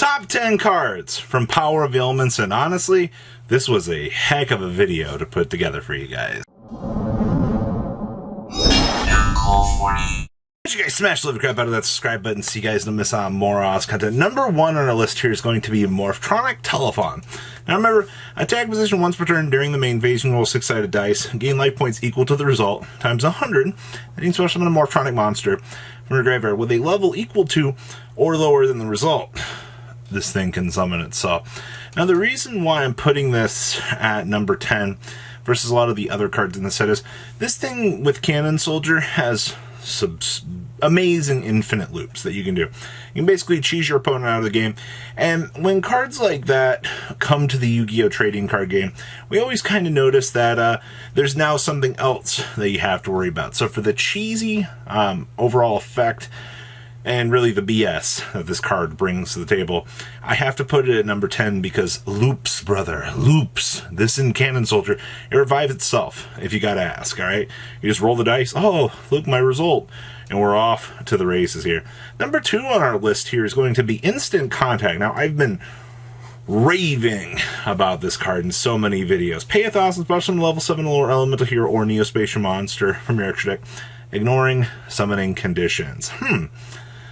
Top 10 cards from Power of Ailments, and honestly, this was a heck of a video to put together for you guys. You guys smash the crap out of that subscribe button so you guys don't miss out on more awesome content. Number one on our list here is going to be MORPHTRONIC TELEFON. Now remember, attack position once per turn during the main phase, you can roll 6-sided dice, gain life points equal to the result, times 100, and you can special summon a MORPHTRONIC monster from your graveyard with a level equal to or lower than the result. This thing can summon itself. Now the reason why I'm putting this at number 10 versus a lot of the other cards in the set is this thing with Cannon Soldier has amazing infinite loops that you can do. You can basically cheese your opponent out of the game, and when cards like that come to the Yu-Gi-Oh! Trading card game, we always kind of notice that there's now something else that you have to worry about. So for the cheesy overall effect, and really the BS that this card brings to the table, I have to put it at number 10 because loops, brother, loops. This in Cannon Soldier, it revives itself, if you gotta ask, alright? You just roll the dice, oh, look, my result, and we're off to the races here. Number 2 on our list here is going to be Instant Contact. Now, I've been raving about this card in so many videos. Pay 1,000, special level 7 lower elemental hero or Neospatial monster from your extra deck, ignoring summoning conditions.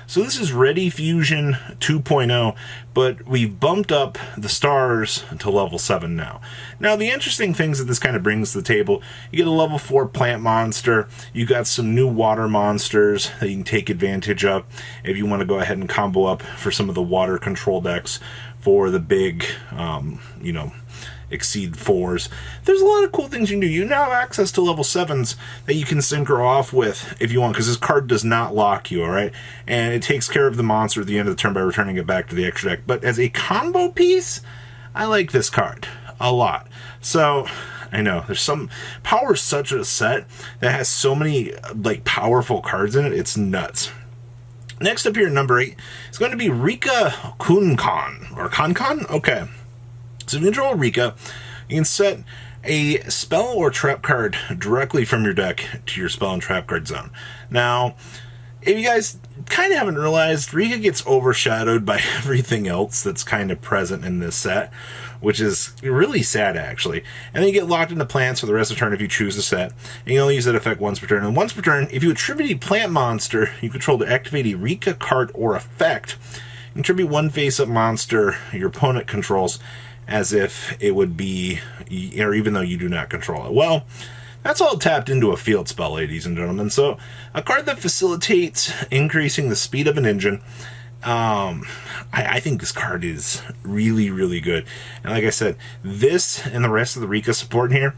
So this is Ready Fusion 2.0, but we've bumped up the stars to level 7 now. Now, the interesting things that this kind of brings to the table, you get a level 4 plant monster, you got some new water monsters that you can take advantage of if you want to go ahead and combo up for some of the water control decks for the big, exceed 4s. There's a lot of cool things you can do. You now have access to level 7s that you can synchro off with if you want, because this card does not lock you, alright? And it takes care of the monster at the end of the turn by returning it back to the extra deck. But as a combo piece, I like this card a lot. So, I know, there's some... Power is such a set that has so many, powerful cards in it, it's nuts. Next up here, number 8, is going to be RIKKA P.U.N.K, or Con? Okay. So if you control RIKKA, you can set a spell or trap card directly from your deck to your spell and trap card zone. Now, if you guys kind of haven't realized, RIKKA gets overshadowed by everything else that's kind of present in this set, which is really sad, actually. And then you get locked into plants for the rest of the turn if you choose a set, and you only use that effect once per turn. And once per turn, if you attribute a plant monster you control to activate a RIKKA card or effect, you contribute one face-up monster your opponent controls as if it would be, or even though you do not control it. Well, that's all tapped into a field spell, ladies and gentlemen. So, a card that facilitates increasing the speed of an engine. I think this card is really, really good. And like I said, this and the rest of the RIKKA support here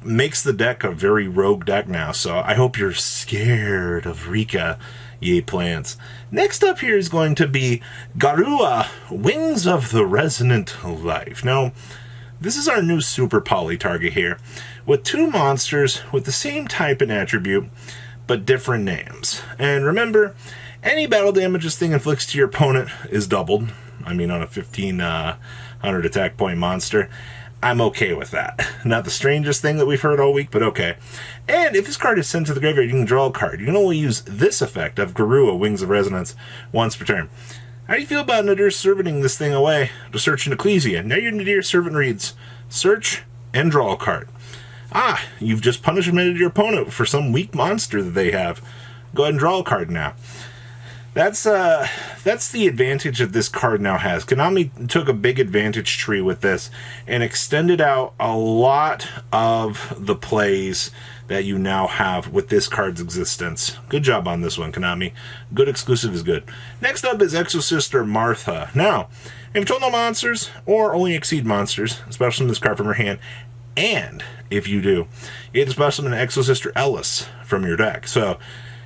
makes the deck a very rogue deck now. So, I hope you're scared of RIKKA, yay plants. Next up here is going to be Garua, Wings of the Resonant Life. Now, this is our new super poly target here, with 2 monsters with the same type and attribute, but different names. And remember, any battle damage this thing inflicts to your opponent is doubled. I mean, on a 1,500 attack point monster. I'm okay with that. Not the strangest thing that we've heard all week, but okay. And if this card is sent to the graveyard, you can draw a card. You can only use this effect of Garua, Wings of Resonance, once per turn. How do you feel about Nadir Servanting this thing away to search an Ecclesia? Now your Nadir Servant reads, search and draw a card. Ah, you've just punishmented your opponent for some weak monster that they have. Go ahead and draw a card now. That's the advantage that this card now has. Konami took a big advantage tree with this and extended out a lot of the plays that you now have with this card's existence. Good job on this one, Konami. Good exclusive is good. Next up is Exosister Martha. Now, if you control no monsters or only exceed monsters, special summon this card from your hand, and if you do, you get to special summon an Exosister Ellis from your deck. So,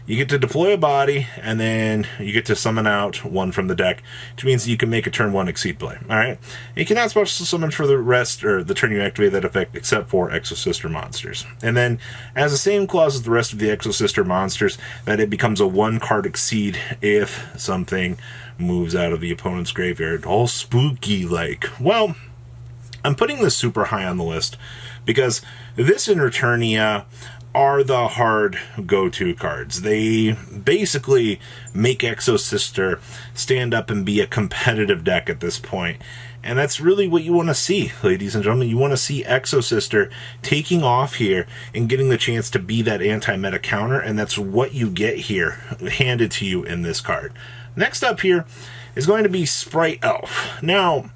you get to deploy a body, and then you get to summon out one from the deck, which means you can make a turn 1 exceed play. Alright? You cannot special summon for the rest, or the turn you activate that effect, except for Exosister monsters. And then, as the same clause as the rest of the Exosister monsters, that it becomes a 1-card exceed if something moves out of the opponent's graveyard. All spooky-like. Well, I'm putting this super high on the list, because this in Returnia are the hard go-to cards. They basically make Exo Sister stand up and be a competitive deck at this point. And that's really what you want to see, ladies and gentlemen. You want to see Exo Sister taking off here and getting the chance to be that anti-meta counter, and that's what you get here, handed to you in this card. Next up here is going to be Sprite Elf. Now,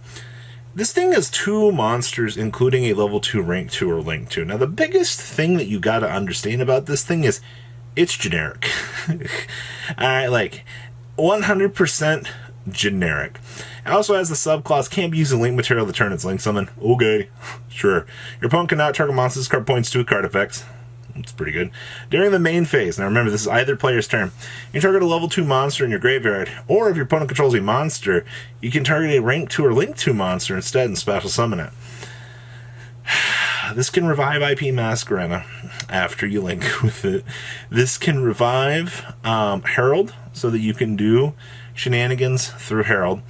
this thing has 2 monsters, including a level 2 rank 2 or link 2. Now, the biggest thing that you got to understand about this thing is it's generic. Alright, like 100% generic. It also has the subclause, can't be using link material to turn its link summon. Okay, sure. Your opponent cannot target monsters, card points, 2 card effects. It's pretty good. During the main phase, now remember, this is either player's turn, you target a level 2 monster in your graveyard, or if your opponent controls a monster, you can target a rank 2 or link 2 monster instead and special summon it. This can revive IP Masquerena after you link with it. This can revive Herald, so that you can do shenanigans through Herald.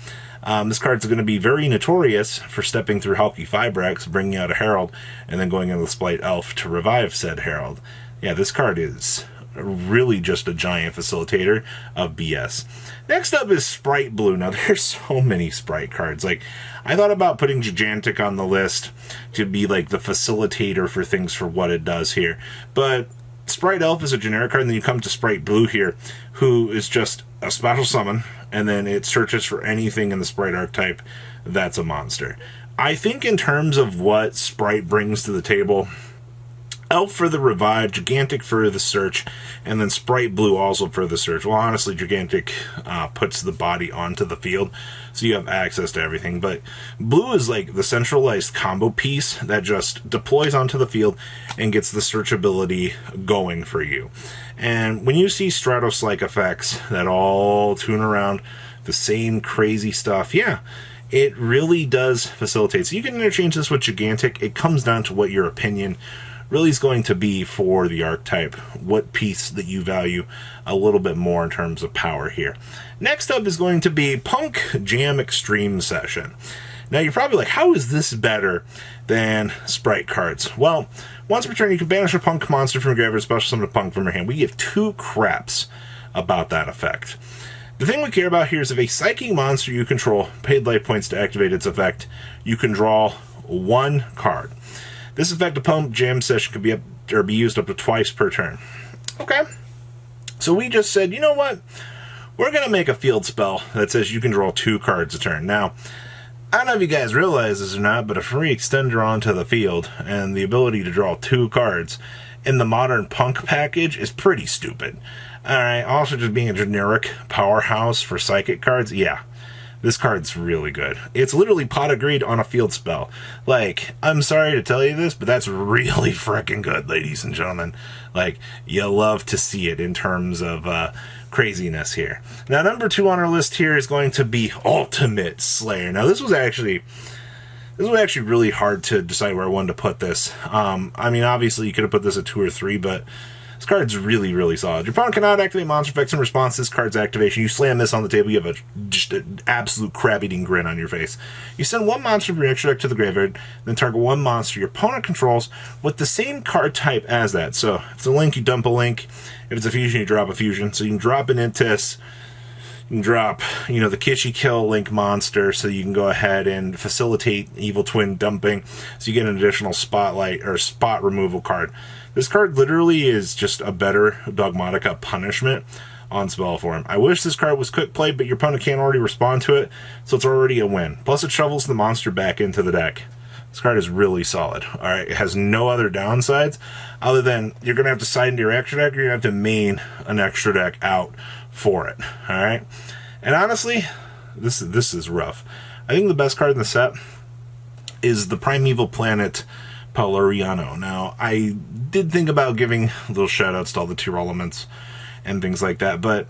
This card's going to be very notorious for stepping through Hulky Fibrex, bringing out a Herald, and then going into the Sprite Elf to revive said Herald. Yeah, this card is really just a giant facilitator of BS. Next up is Sprite Blue. Now, there's so many Sprite cards. Like, I thought about putting Gigantic on the list to be like the facilitator for things for what it does here, but Sprite Elf is a generic card, and then you come to Sprite Blue here, who is just a special summon, and then it searches for anything in the Sprite archetype that's a monster. I think in terms of what Sprite brings to the table, Elf for the revive, Gigantic for the search, and then Sprite Blue also for the search. Well, honestly, Gigantic puts the body onto the field, so you have access to everything. But Blue is like the centralized combo piece that just deploys onto the field and gets the search ability going for you. And when you see Stratos-like effects that all tune around the same crazy stuff, yeah, it really does facilitate. So you can interchange this with Gigantic. It comes down to what your opinion really is going to be for the archetype, what piece that you value a little bit more in terms of power here. Next up is going to be Punk Jam Extreme Session. Now you're probably like, how is this better than Sprite cards? Well, once per turn you can banish a Punk monster from your graveyard, special summon a Punk from your hand. We give 2 craps about that effect. The thing we care about here is if a psychic monster you control paid life points to activate its effect, you can draw 1 card. This effect of Punk Jam Session could be used up to twice per turn. Okay. So we just said, you know what? We're going to make a field spell that says you can draw 2 cards a turn. Now, I don't know if you guys realize this or not, but a free extender onto the field and the ability to draw 2 cards in the modern Punk package is pretty stupid. Alright, also just being a generic powerhouse for psychic cards, yeah. This card's really good. It's literally Pot of Greed on a field spell. Like, I'm sorry to tell you this, but that's really freaking good, ladies and gentlemen. Like, you love to see it in terms of craziness here. Now, number 2 on our list here is going to be Ultimate Slayer. Now, this was actually really hard to decide where I wanted to put this. I mean, obviously, you could have put this at 2 or 3, but this card's really, really solid. Your opponent cannot activate monster effects in response to this card's activation. You slam this on the table, you have just an absolute crab-eating grin on your face. You send 1 monster from your extra deck to the graveyard, then target 1 monster your opponent controls with the same card type as that. So, if it's a link, you dump a link. If it's a fusion, you drop a fusion. So you can drop an Intis, you can drop, the Kishi Kill Link monster, so you can go ahead and facilitate Evil Twin dumping, so you get an additional spotlight or spot removal card. This card literally is just a better Dogmatica punishment on spell form. I wish this card was quick play, but your opponent can't already respond to it, so it's already a win. Plus it shovels the monster back into the deck. This card is really solid. Alright, it has no other downsides other than you're going to have to side into your extra deck, or you're going to have to main an extra deck out for it. Alright? And honestly, this is rough. I think the best card in the set is the Primeval Planet Paloriano. Now, I did think about giving little shoutouts to all the tier elements and things like that, but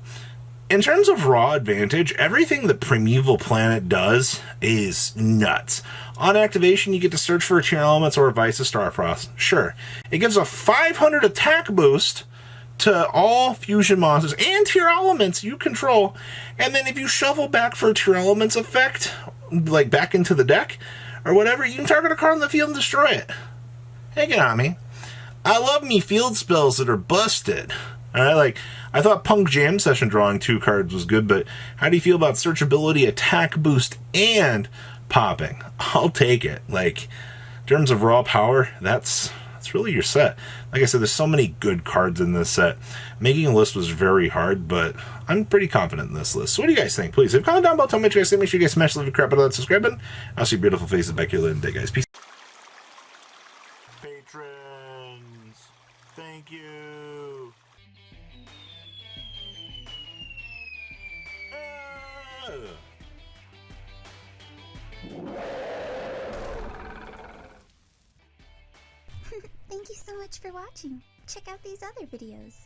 in terms of raw advantage, everything that Primeval Planet does is nuts. On activation, you get to search for tier elements or Vice of Starfrost. Sure. It gives a 500 attack boost to all fusion monsters and tier elements you control, and then if you shuffle back for a tier elements effect, like back into the deck or whatever, you can target a card on the field and destroy it. Hey, get on me. I love me field spells that are busted. Alright, like, I thought Punk Jam Session drawing 2 cards was good, but how do you feel about searchability, attack boost, and popping? I'll take it. Like, in terms of raw power, that's really your set. Like I said, there's so many good cards in this set. Making a list was very hard, but I'm pretty confident in this list. So what do you guys think? Please, leave a comment down below. Tell me what you guys think. Make sure you guys smash the crap out of that subscribe button. I'll see your beautiful faces back here later in the day, guys. Peace. Patrons, thank you. Thank you so much for watching. Check out these other videos.